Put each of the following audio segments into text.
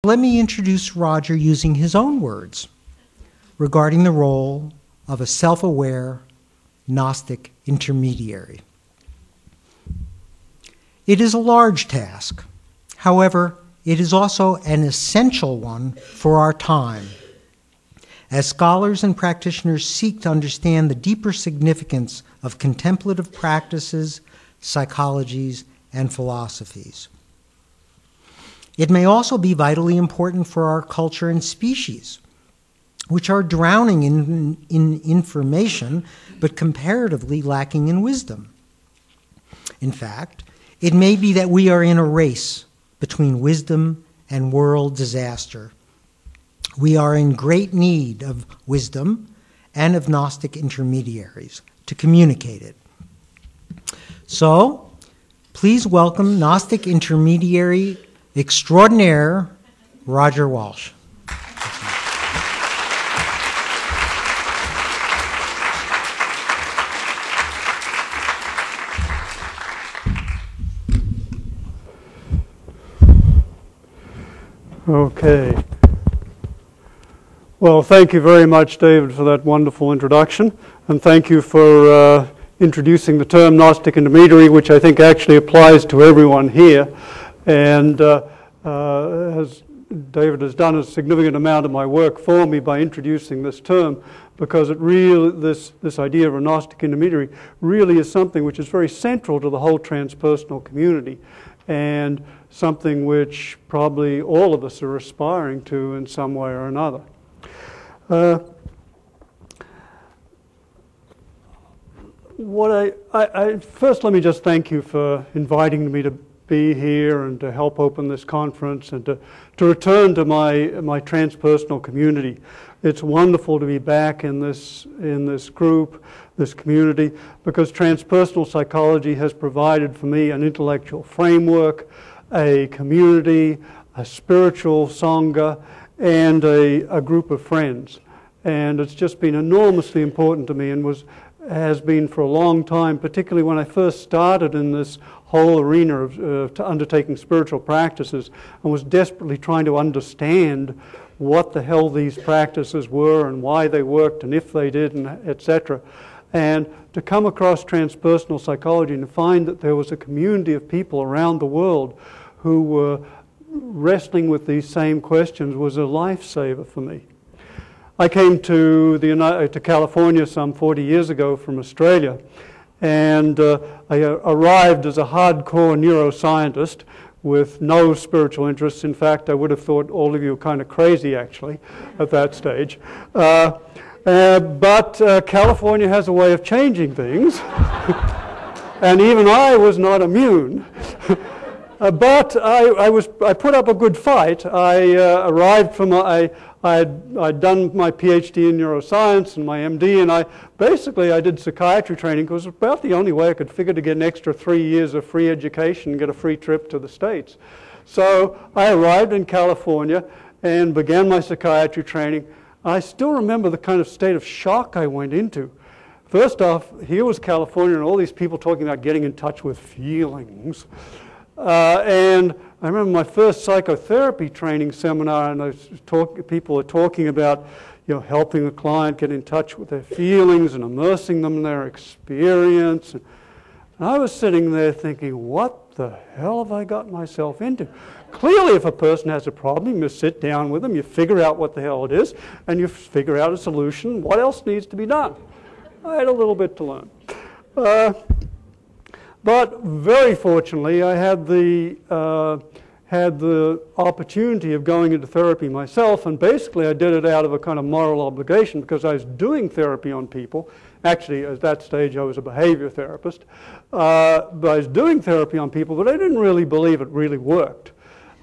Let me introduce Roger using his own words regarding the role of a self-aware Gnostic intermediary. It is a large task. However, it is also an essential one for our time, as scholars and practitioners seek to understand the deeper significance of contemplative practices, psychologies, and philosophies. It may also be vitally important for our culture and species, which are drowning in information, but comparatively lacking in wisdom. In fact, it may be that we are in a race between wisdom and world disaster. We are in great need of wisdom and of Gnostic intermediaries to communicate it. So, please welcome Gnostic intermediary extraordinaire, Roger Walsh. Okay. Well, thank you very much, David, for that wonderful introduction. And thank you for introducing the term Gnostic intermediary, which I think actually applies to everyone here. And as David has done a significant amount of my work for me by introducing this term, because it really, this idea of a Gnostic intermediary really is something which is very central to the whole transpersonal community, and something which probably all of us are aspiring to in some way or another. First, let me just thank you for inviting me to be here and to help open this conference and to return to my transpersonal community. It's wonderful to be back in this group, this community, because transpersonal psychology has provided for me an intellectual framework, a community, a spiritual sangha, and a group of friends. And it's just been enormously important to me, and has been for a long time, particularly when I first started in this whole arena of undertaking spiritual practices, and was desperately trying to understand what the hell these practices were and why they worked and if they did, and etc. And to come across transpersonal psychology and to find that there was a community of people around the world who were wrestling with these same questions was a lifesaver for me. I came to California some 40 years ago from Australia, and I arrived as a hardcore neuroscientist with no spiritual interests. In fact, I would have thought all of you were kind of crazy, actually, at that stage. But California has a way of changing things, and even I was not immune. But I put up a good fight. I arrived from I'd done my PhD in neuroscience and my MD, and I did psychiatry training because it was about the only way I could figure to get an extra 3 years of free education and get a free trip to the States. So I arrived in California and began my psychiatry training. I still remember the kind of state of shock I went into. First off, here was California and all these people talking about getting in touch with feelings. And I remember my first psychotherapy training seminar, and people were talking about, helping a client get in touch with their feelings and immersing them in their experience. And I was sitting there thinking, what the hell have I got myself into? Clearly, if a person has a problem, you sit down with them, you figure out what the hell it is, and you figure out a solution. What else needs to be done? I had a little bit to learn. But very fortunately, I had the opportunity of going into therapy myself, and basically I did it out of a kind of moral obligation because I was doing therapy on people. Actually, at that stage, I was a behavior therapist. But I was doing therapy on people, but I didn't really believe it really worked.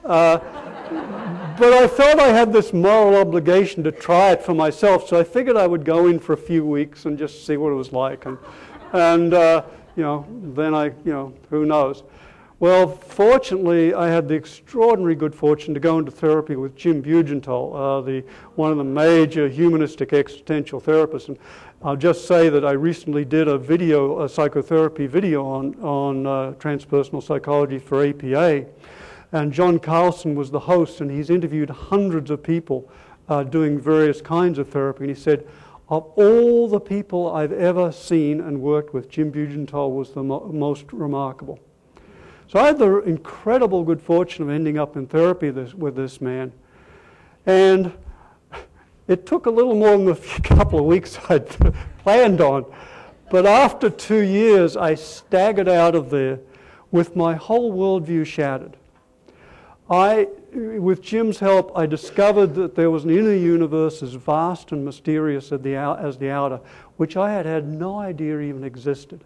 But I felt I had this moral obligation to try it for myself, so I figured I would go in for a few weeks and just see what it was like. And then who knows. Well, fortunately, I had the extraordinary good fortune to go into therapy with Jim Bugental, one of the major humanistic existential therapists. And I'll just say that I recently did a psychotherapy video on transpersonal psychology for APA. And John Carlson was the host, and he's interviewed hundreds of people doing various kinds of therapy. And he said, of all the people I've ever seen and worked with, Jim Bugenthal was the most remarkable. So I had the incredible good fortune of ending up in therapy with this man. And it took a little more than the couple of weeks I'd planned on. But after 2 years, I staggered out of there with my whole worldview shattered. With Jim's help, I discovered that there was an inner universe as vast and mysterious as the outer, which I had had no idea even existed.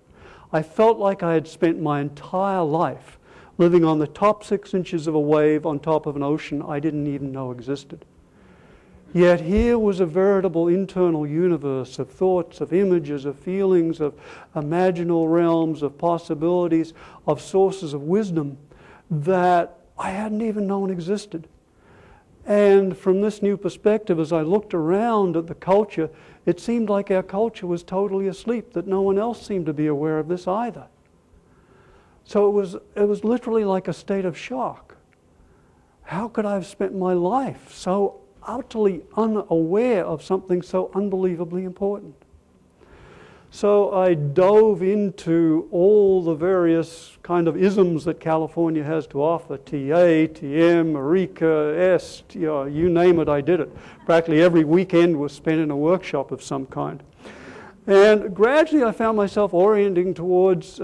I felt like I had spent my entire life living on the top 6 inches of a wave on top of an ocean I didn't even know existed. Yet here was a veritable internal universe of thoughts, of images, of feelings, of imaginal realms, of possibilities, of sources of wisdom that I hadn't even known existed. And from this new perspective, as I looked around at the culture, it seemed like our culture was totally asleep, that no one else seemed to be aware of this either. So it was literally like a state of shock. How could I have spent my life so utterly unaware of something so unbelievably important? So I dove into all the various kind of isms that California has to offer, TA, TM, Eureka, EST, you name it, I did it. Practically every weekend was spent in a workshop of some kind. And gradually I found myself orienting towards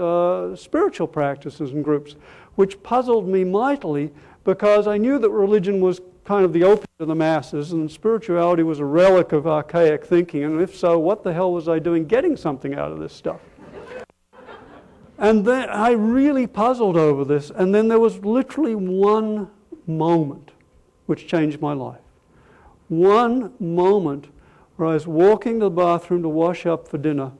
spiritual practices and groups, which puzzled me mightily because I knew that religion was kind of the opiate of the masses, and spirituality was a relic of archaic thinking, and if so, what the hell was I doing getting something out of this stuff? And then I really puzzled over this, and then there was literally one moment which changed my life. One moment where I was walking to the bathroom to wash up for dinner,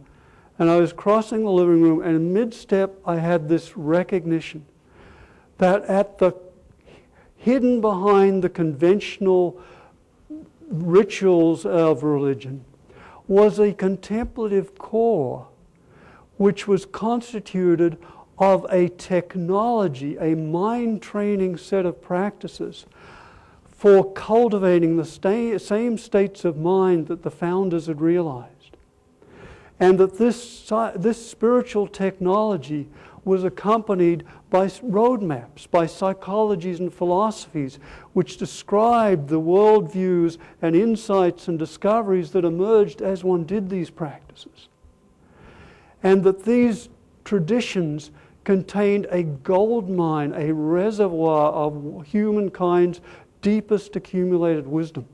and I was crossing the living room, and in mid-step I had this recognition that hidden behind the conventional rituals of religion was a contemplative core which was constituted of a technology, a mind-training set of practices for cultivating the same states of mind that the founders had realized. And that this spiritual technology was accompanied by roadmaps, by psychologies and philosophies which described the worldviews and insights and discoveries that emerged as one did these practices. And that these traditions contained a gold mine, a reservoir of humankind's deepest accumulated wisdom,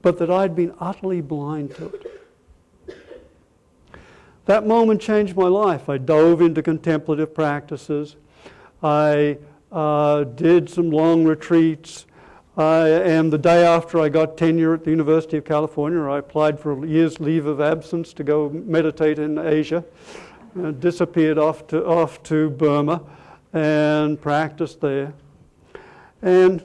but that I'd been utterly blind to it. That moment changed my life. I dove into contemplative practices. I did some long retreats. And the day after I got tenure at the University of California, I applied for a year's leave of absence to go meditate in Asia. Disappeared off to Burma and practiced there. And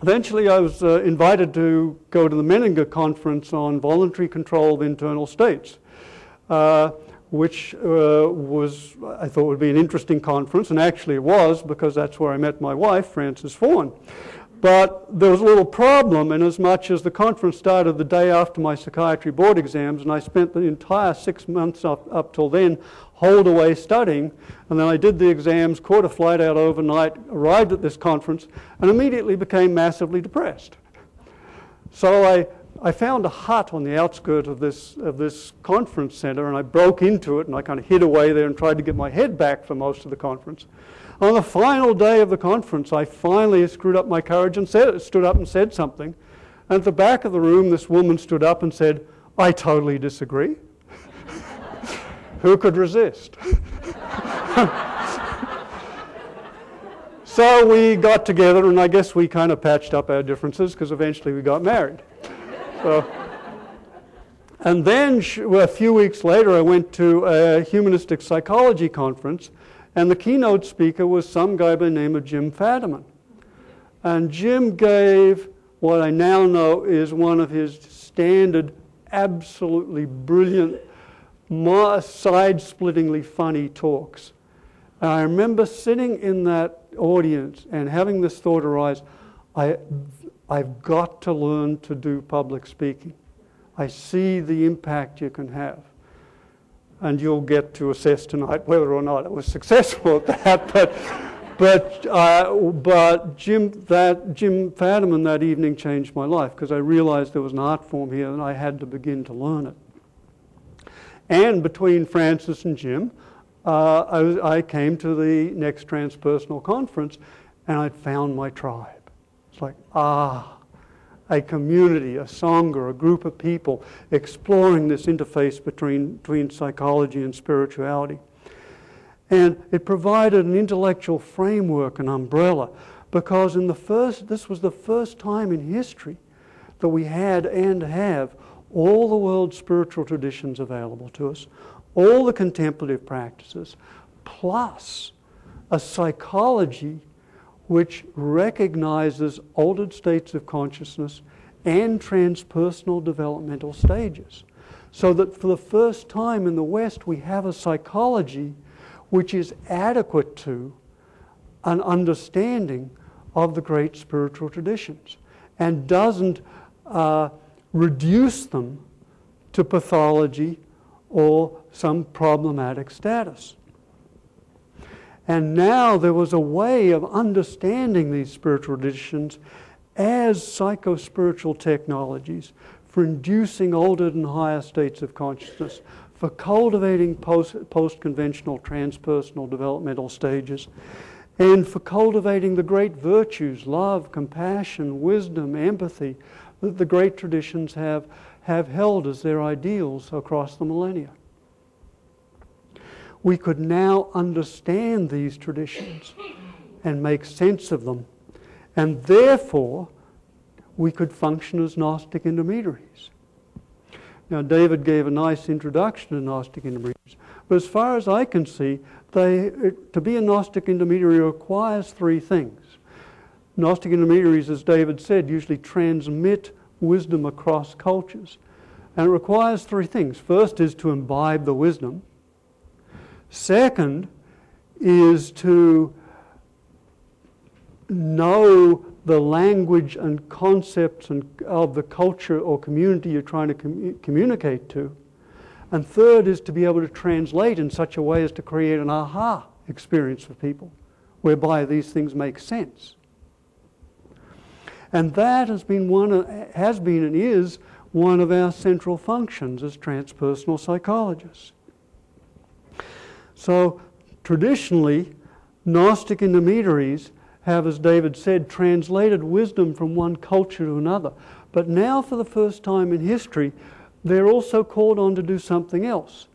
eventually I was invited to go to the Menninger Conference on Voluntary Control of Internal States. Which I thought would be an interesting conference, and actually it was, because that's where I met my wife, Frances Vaughan. But there was a little problem, in as much as the conference started the day after my psychiatry board exams, and I spent the entire 6 months up till then holed away studying, and then I did the exams, caught a flight out overnight, arrived at this conference, and immediately became massively depressed. So I found a hut on the outskirts of this conference center, and I broke into it, and I kind of hid away there and tried to get my head back for most of the conference. On the final day of the conference, I finally screwed up my courage and stood up and said something. And at the back of the room, this woman stood up and said, "I totally disagree." Who could resist? So we got together, and I guess we kind of patched up our differences, because eventually we got married. And then a few weeks later, I went to a humanistic psychology conference, and the keynote speaker was some guy by the name of Jim Fadiman. And Jim gave what I now know is one of his standard, absolutely brilliant, side-splittingly funny talks. And I remember sitting in that audience and having this thought arise, I've got to learn to do public speaking. I see the impact you can have. And you'll get to assess tonight whether or not it was successful at that. But Jim Fadiman that evening changed my life, because I realized there was an art form here and I had to begin to learn it. And between Francis and Jim, I came to the next Transpersonal conference and I'd found my tribe. It's like, a community, a sangha, a group of people exploring this interface between psychology and spirituality. And it provided an intellectual framework, an umbrella, because this was the first time in history that we had and have all the world's spiritual traditions available to us, all the contemplative practices, plus a psychology which recognizes altered states of consciousness and transpersonal developmental stages. So that for the first time in the West, we have a psychology which is adequate to an understanding of the great spiritual traditions and doesn't reduce them to pathology or some problematic status. And now there was a way of understanding these spiritual traditions as psycho-spiritual technologies for inducing altered and higher states of consciousness, for cultivating post-conventional transpersonal developmental stages, and for cultivating the great virtues, love, compassion, wisdom, empathy, that the great traditions have held as their ideals across the millennia. We could now understand these traditions and make sense of them, and therefore we could function as Gnostic intermediaries. Now, David gave a nice introduction to Gnostic intermediaries, but as far as I can see, to be a Gnostic intermediary requires three things. Gnostic intermediaries, as David said, usually transmit wisdom across cultures, and it requires three things. First is to imbibe the wisdom. Second is to know the language and concepts of the culture or community you're trying to communicate to. And third is to be able to translate in such a way as to create an aha experience for people, whereby these things make sense. And that has been and is one of our central functions as transpersonal psychologists. So traditionally, Gnostic intermediaries have, as David said, translated wisdom from one culture to another. But now, for the first time in history, they're also called on to do something else.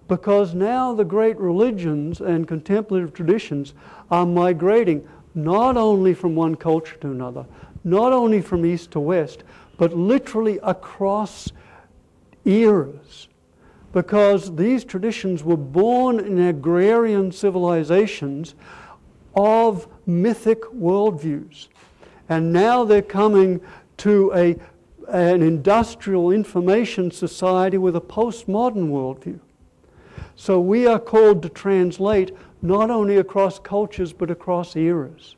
Because now the great religions and contemplative traditions are migrating not only from one culture to another, not only from east to west, but literally across eras. Because these traditions were born in agrarian civilizations of mythic worldviews. And now they're coming to an industrial information society with a postmodern worldview. So we are called to translate not only across cultures but across eras.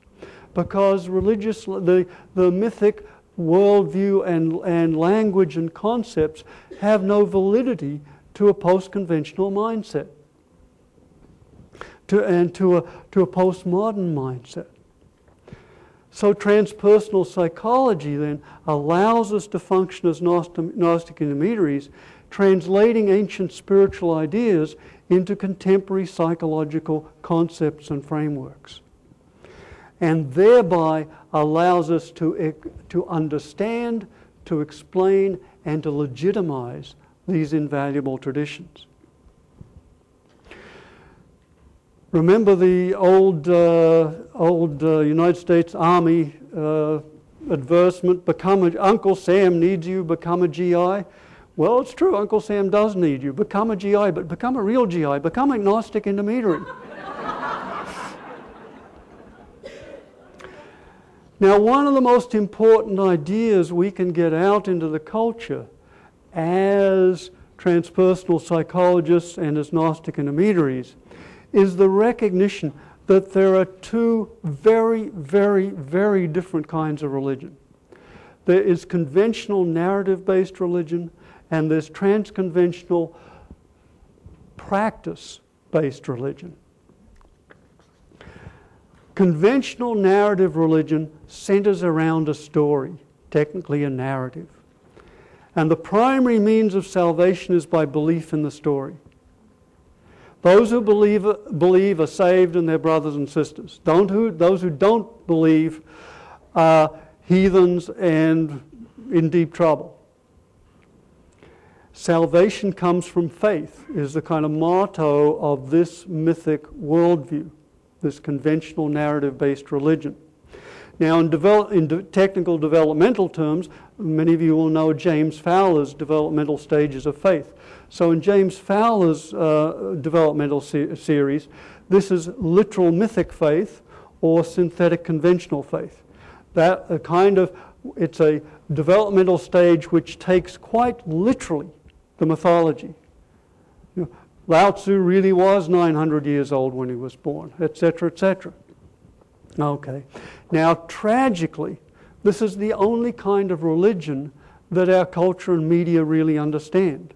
Because the mythic worldview and language and concepts have no validity to a post-conventional mindset, to a postmodern mindset. So transpersonal psychology then allows us to function as Gnostic intermediaries, translating ancient spiritual ideas into contemporary psychological concepts and frameworks, and thereby allows us to understand, to explain, and to legitimize these invaluable traditions. Remember the old United States Army advertisement, Uncle Sam needs you, become a GI. Well, it's true, Uncle Sam does need you. Become a GI, but become a real GI. Become a Gnostic intermediary. Now, one of the most important ideas we can get out into the culture as transpersonal psychologists and as Gnostic intermediaries is the recognition that there are two very, very, very different kinds of religion. There is conventional narrative-based religion, and there's transconventional practice-based religion. Conventional narrative religion centers around a story, technically a narrative. And the primary means of salvation is by belief in the story. Those who believe are saved and their brothers and sisters. Those who don't believe are heathens and in deep trouble. Salvation comes from faith is the kind of motto of this mythic worldview, this conventional narrative-based religion. Now, in technical developmental terms, many of you will know James Fowler's developmental stages of faith. So in James Fowler's developmental series, this is literal mythic faith or synthetic conventional faith. It's a developmental stage which takes quite literally the mythology. Lao Tzu really was 900 years old when he was born, etc., etc. Okay. Now, tragically, this is the only kind of religion that our culture and media really understand.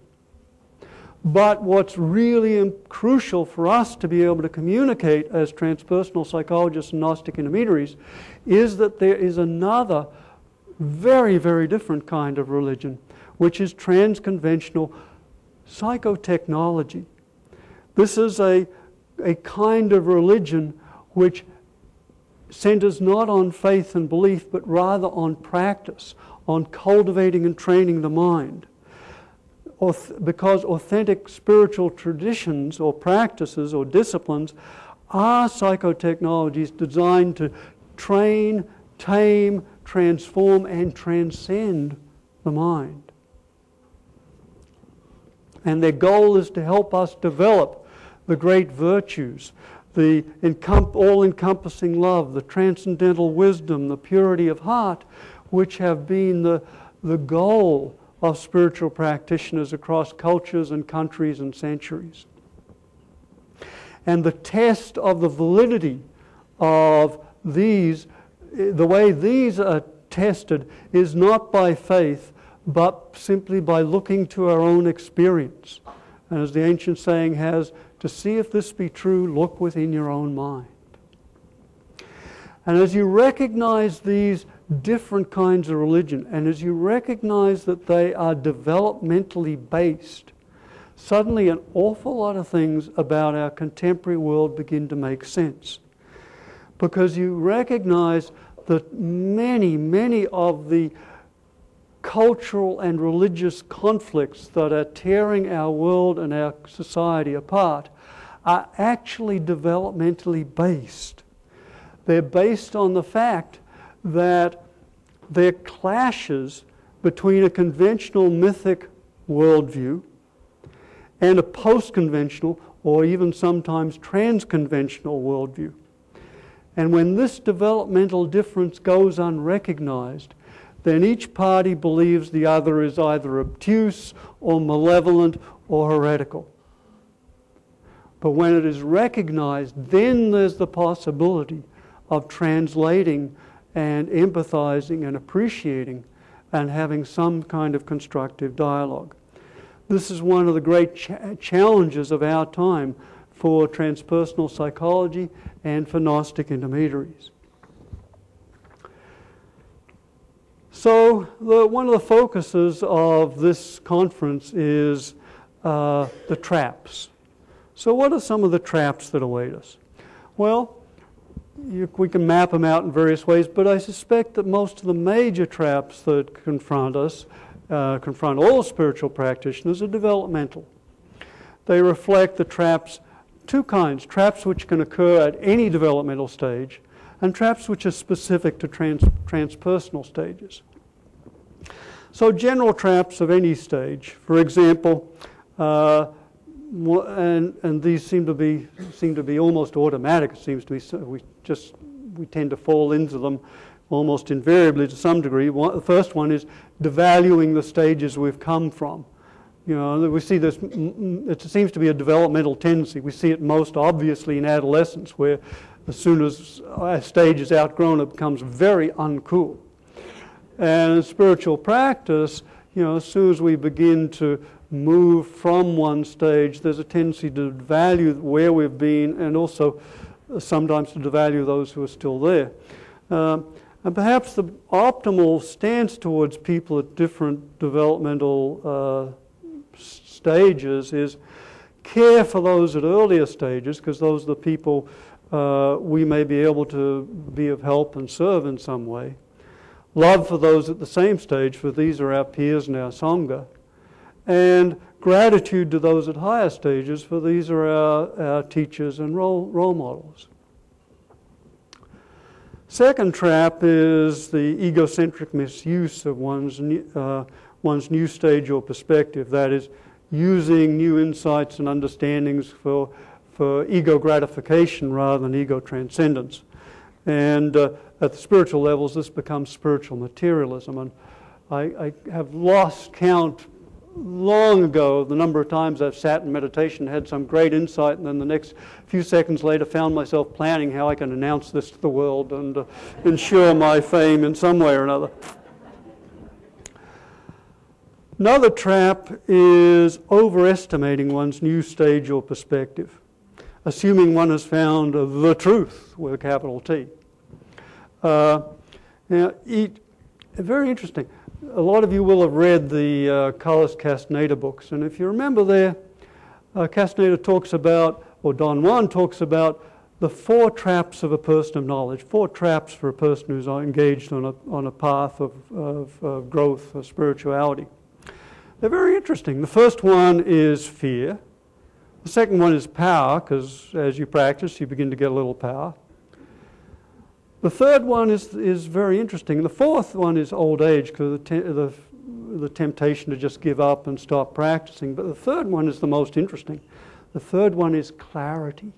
But what's really crucial for us to be able to communicate as transpersonal psychologists and Gnostic intermediaries is that there is another very, very different kind of religion, which is transconventional psychotechnology. This is a kind of religion which centers not on faith and belief, but rather on practice, on cultivating and training the mind. Because authentic spiritual traditions or practices or disciplines are psychotechnologies designed to train, tame, transform, and transcend the mind. And their goal is to help us develop the great virtues, the all-encompassing love, the transcendental wisdom, the purity of heart, which have been the goal of spiritual practitioners across cultures and countries and centuries. And the test of the validity of these, the way these are tested, is not by faith, but simply by looking to our own experience. And as the ancient saying has, to see if this be true, look within your own mind. And as you recognize these different kinds of religion, and as you recognize that they are developmentally based, suddenly an awful lot of things about our contemporary world begin to make sense. Because you recognize that many, many of the cultural and religious conflicts that are tearing our world and our society apart are actually developmentally based. They're based on the fact that there are clashes between a conventional mythic worldview and a post-conventional or even sometimes trans-conventional worldview. And when this developmental difference goes unrecognized, then each party believes the other is either obtuse or malevolent or heretical. But when it is recognized, then there's the possibility of translating and empathizing and appreciating and having some kind of constructive dialogue. This is one of the great challenges of our time for transpersonal psychology and for Gnostic intermediaries. So one of the focuses of this conference is the traps. So what are some of the traps that await us? Well, we can map them out in various ways, but I suspect that most of the major traps that confront us, confront all spiritual practitioners, are developmental. They reflect the traps, two kinds, traps which can occur at any developmental stage, and traps which are specific to transpersonal stages. So general traps of any stage, for example, and these seem to be almost automatic. It seems to be we tend to fall into them almost invariably to some degree. The first one is devaluing the stages we've come from. You know, we see this. It seems to be a developmental tendency. We see it most obviously in adolescence, where as soon as a stage is outgrown, it becomes very uncool. And in spiritual practice, as soon as we begin to move from one stage, there's a tendency to value where we've been and also sometimes to devalue those who are still there. And perhaps the optimal stance towards people at different developmental stages is care for those at earlier stages, because those are the people we may be able to be of help and serve in some way. Love for those at the same stage, for these are our peers and our Sangha. And gratitude to those at higher stages, for these are our teachers and role models. Second trap is the egocentric misuse of one's new stage or perspective. That is, using new insights and understandings for ego gratification rather than ego transcendence. And at the spiritual levels, this becomes spiritual materialism. And I have lost count long ago the number of times I've sat in meditation, had some great insight, and then the next few seconds later found myself planning how I can announce this to the world and ensure my fame in some way or another. Another trap is overestimating one's new stage or perspective, assuming one has found the truth with a capital T. Very interesting. A lot of you will have read the Carlos Castaneda books, and if you remember there, Castaneda talks about, or Don Juan talks about, the 4 traps of a person of knowledge, 4 traps for a person who's engaged on a path of growth or spirituality. They're very interesting. The first one is fear. The second one is power, because as you practice, you begin to get a little power. The third one is very interesting. The fourth one is old age, because the temptation to just give up and stop practicing. But the third one is the most interesting. The third one is clarity.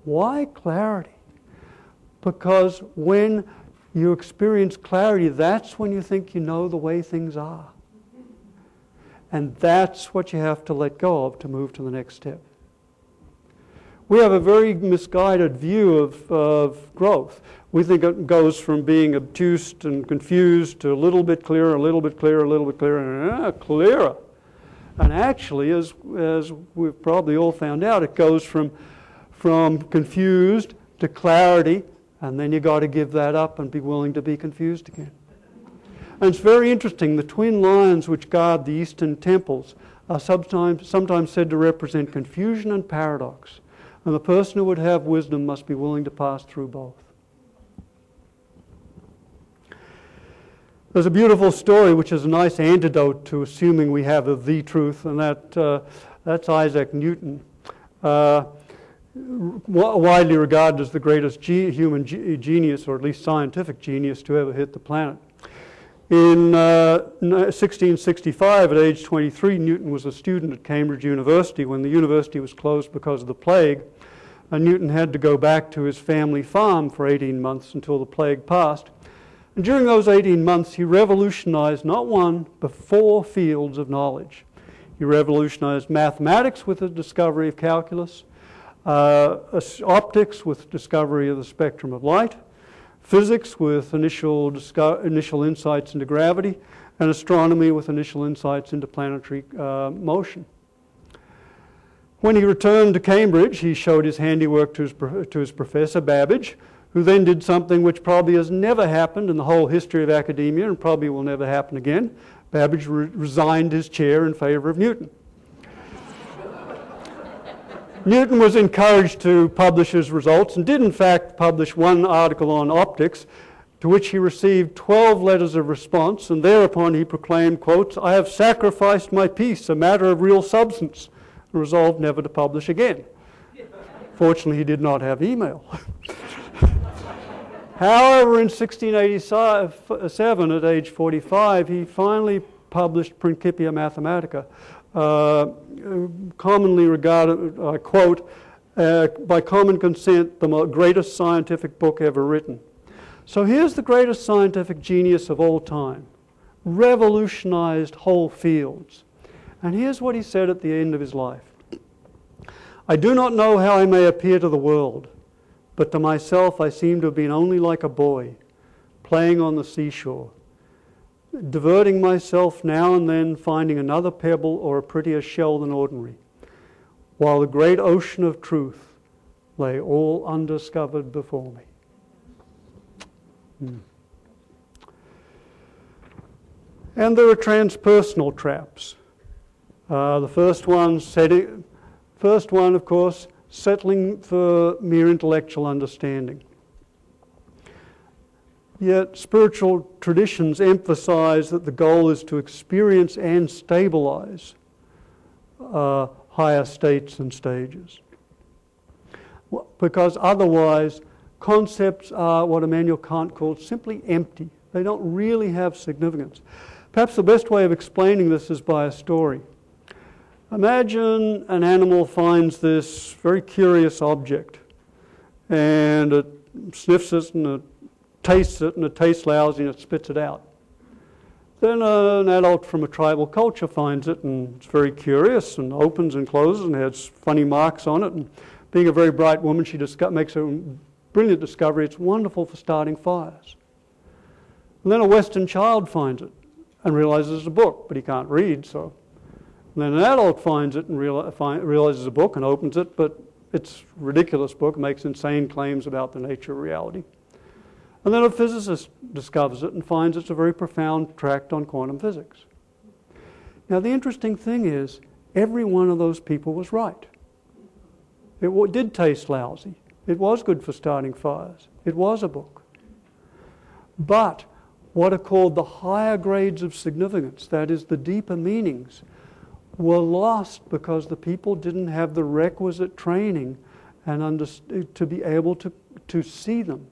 Why clarity? Because when you experience clarity, that's when you think you know the way things are. And that's what you have to let go of to move to the next step. We have a very misguided view of growth. We think it goes from being obtuse and confused to a little bit clearer, a little bit clearer, a little bit clearer, and clearer. And actually, as we've probably all found out, it goes from confused to clarity, and then you got to give that up and be willing to be confused again. And it's very interesting. The twin lions which guard the eastern temples are sometimes said to represent confusion and paradox. And the person who would have wisdom must be willing to pass through both. There's a beautiful story which is a nice antidote to assuming we have the truth, and that's Isaac Newton, widely regarded as the greatest human genius, or at least scientific genius, to ever hit the planet. In 1665, at age 23, Newton was a student at Cambridge University. When the university was closed because of the plague, Newton had to go back to his family farm for 18 months until the plague passed. And during those 18 months, he revolutionized not one, but 4 fields of knowledge. He revolutionized mathematics with the discovery of calculus, optics with the discovery of the spectrum of light, physics with initial insights into gravity, and astronomy with initial insights into planetary motion. When he returned to Cambridge, he showed his handiwork to his professor, Babbage, who then did something which probably has never happened in the whole history of academia and probably will never happen again. Babbage resigned his chair in favor of Newton. Newton was encouraged to publish his results and did in fact publish one article on optics, to which he received 12 letters of response, and thereupon he proclaimed, quotes, "I have sacrificed my peace, a matter of real substance," and resolved never to publish again. Fortunately, he did not have email. However, in 1687, at age 45, he finally published Principia Mathematica, commonly regarded, I quote, by common consent, the greatest scientific book ever written. So here's the greatest scientific genius of all time, revolutionized whole fields. And here's what he said at the end of his life. "I do not know how I may appear to the world, but to myself I seemed to have been only like a boy, playing on the seashore, diverting myself now and then, finding another pebble or a prettier shell than ordinary, while the great ocean of truth lay all undiscovered before me. And there are transpersonal traps. The first one, of course, settling for mere intellectual understanding. Yet spiritual traditions emphasize that the goal is to experience and stabilize higher states and stages. Because otherwise, concepts are what Immanuel Kant called simply empty. They don't really have significance. Perhaps the best way of explaining this is by a story. Imagine an animal finds this very curious object, and it sniffs it and it tastes lousy and it spits it out. Then an adult from a tribal culture finds it and it's very curious and opens and closes and has funny marks on it. And being a very bright woman, she makes a brilliant discovery. It's wonderful for starting fires. And then a Western child finds it and realizes it's a book, but he can't read. So and then an adult finds it and realizes it's a book and opens it, but it's a ridiculous book, makes insane claims about the nature of reality. And then a physicist discovers it and finds it's a very profound tract on quantum physics. Now the interesting thing is, every one of those people was right. It did taste lousy. It was good for starting fires. It was a book. But what are called the higher grades of significance, that is the deeper meanings, were lost because the people didn't have the requisite training and to be able to see them.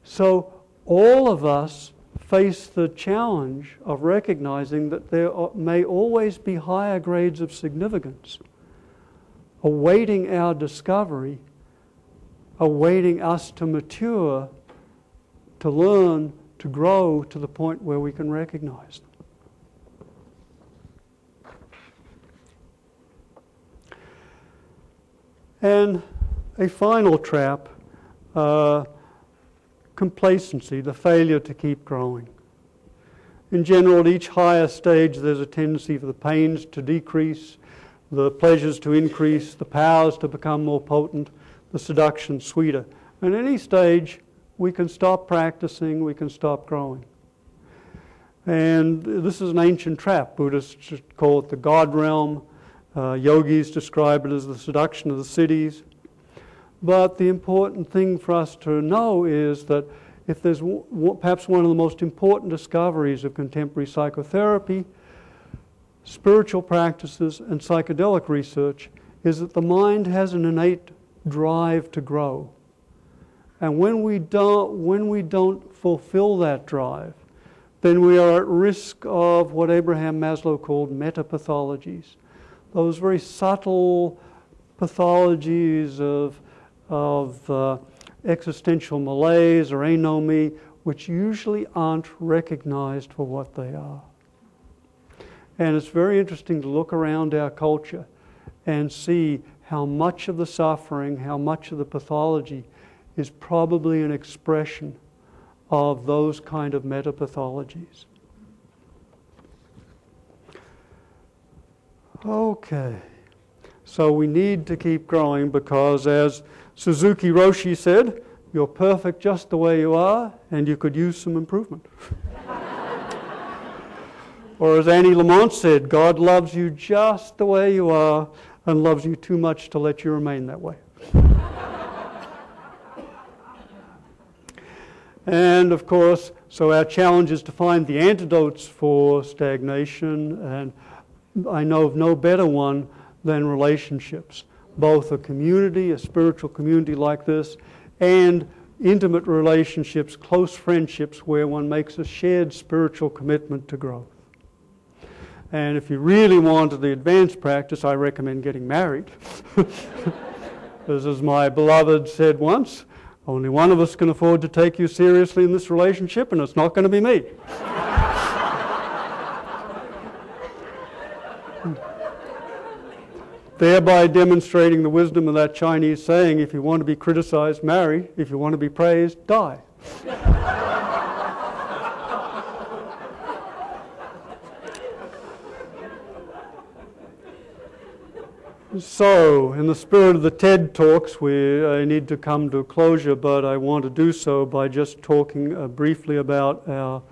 So all of us face the challenge of recognizing that there may always be higher grades of significance awaiting our discovery, awaiting us to mature, to learn, to grow to the point where we can recognize them. And a final trap, complacency, the failure to keep growing. In general, at each higher stage, there's a tendency for the pains to decrease, the pleasures to increase, the powers to become more potent, the seduction sweeter. And at any stage, we can stop practicing, we can stop growing. And this is an ancient trap. Buddhists call it the God realm. Yogis describe it as the seduction of the cities. But the important thing for us to know is that if there's perhaps one of the most important discoveries of contemporary psychotherapy, spiritual practices, and psychedelic research, is that the mind has an innate drive to grow. And when we don't fulfill that drive, then we are at risk of what Abraham Maslow called metapathologies. Those very subtle pathologies of existential malaise or anomie, which usually aren't recognized for what they are. And it's very interesting to look around our culture and see how much of the suffering, how much of the pathology is probably an expression of those kind of metapathologies. Okay, so we need to keep growing because, as Suzuki Roshi said, you're perfect just the way you are and you could use some improvement. Or as Annie Lamont said, God loves you just the way you are and loves you too much to let you remain that way. And of course, so our challenge is to find the antidotes for stagnation, and I know of no better one than relationships. Both a community, a spiritual community like this, and intimate relationships, close friendships where one makes a shared spiritual commitment to growth. And if you really want the advanced practice, I recommend getting married. As my beloved said once, only one of us can afford to take you seriously in this relationship, and it's not going to be me. thereby demonstrating the wisdom of that Chinese saying, if you want to be criticized, marry. If you want to be praised, die. So, in the spirit of the TED Talks, I need to come to a closure, but I want to do so by just talking briefly about our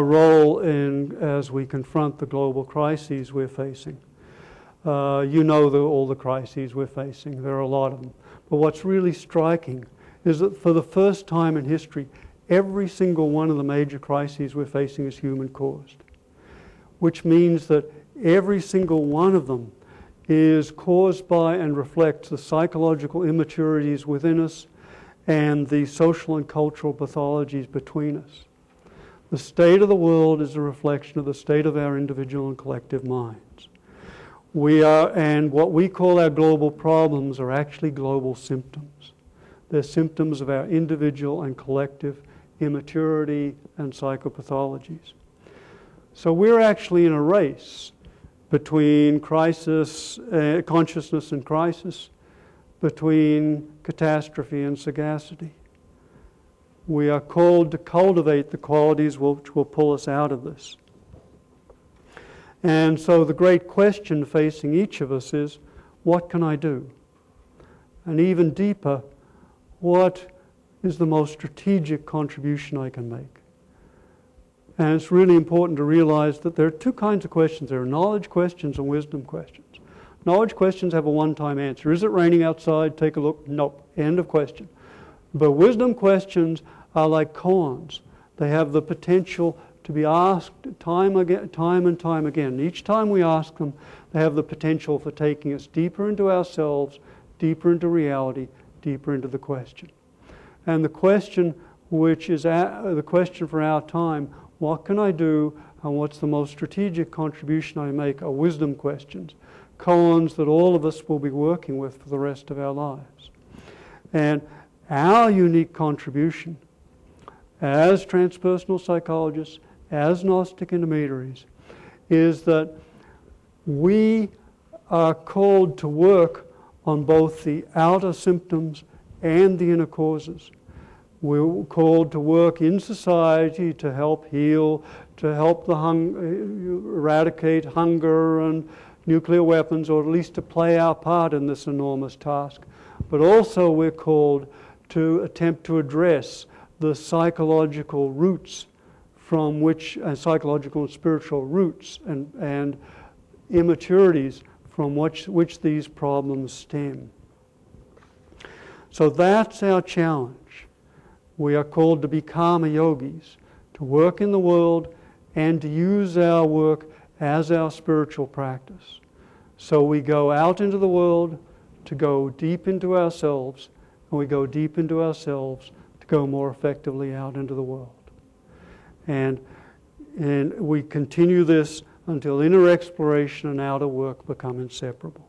role as we confront the global crises we're facing. You know all the crises we're facing. There are a lot of them. But what's really striking is that for the first time in history, every single one of the major crises we're facing is human-caused, which means that every single one of them is caused by and reflects the psychological immaturities within us and the social and cultural pathologies between us. The state of the world is a reflection of the state of our individual and collective minds. And what we call our global problems are actually global symptoms. They're symptoms of our individual and collective immaturity and psychopathologies. So we're actually in a race between crisis, consciousness and crisis, between catastrophe and sagacity. We are called to cultivate the qualities which will pull us out of this. And so the great question facing each of us is, what can I do? And even deeper, what is the most strategic contribution I can make? And it's really important to realize that there are two kinds of questions. There are knowledge questions and wisdom questions. Knowledge questions have a one-time answer. Is it raining outside? Take a look. Nope. End of question. But wisdom questions are like koans. They have the potential to be asked time and time again. Each time we ask them, they have the potential for taking us deeper into ourselves, deeper into reality, deeper into the question. And the question which is the question for our time, what can I do and what's the most strategic contribution I make, are wisdom questions, koans that all of us will be working with for the rest of our lives. And our unique contribution as transpersonal psychologists, as Gnostic intermediaries, is that we are called to work on both the outer symptoms and the inner causes. We're called to work in society to help heal, to help eradicate hunger and nuclear weapons, or at least to play our part in this enormous task. But also we're called to attempt to address the psychological roots from which, psychological and spiritual roots and immaturities from which these problems stem. So that's our challenge. We are called to be karma yogis, to work in the world and to use our work as our spiritual practice. So we go out into the world to go deep into ourselves, and we go deep into ourselves to go more effectively out into the world. And we continue this until inner exploration and outer work become inseparable.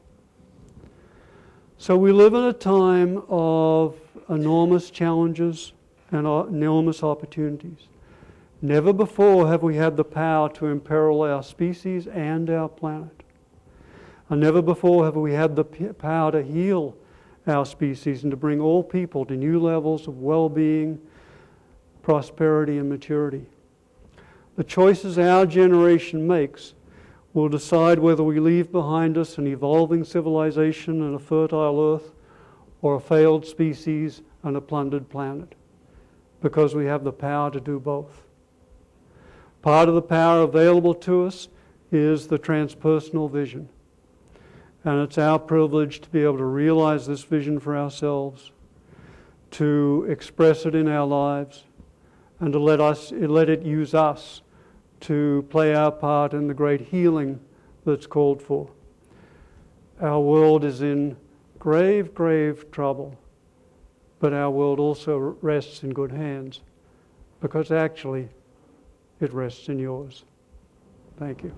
So we live in a time of enormous challenges and enormous opportunities. Never before have we had the power to imperil our species and our planet. And never before have we had the power to heal our species and to bring all people to new levels of well-being, prosperity, and maturity. The choices our generation makes will decide whether we leave behind us an evolving civilization and a fertile earth, or a failed species and a plundered planet, because we have the power to do both. Part of the power available to us is the transpersonal vision. And it's our privilege to be able to realize this vision for ourselves, to express it in our lives, and to let it use us to play our part in the great healing that's called for. Our world is in grave, grave trouble, but our world also rests in good hands, because actually it rests in yours. Thank you.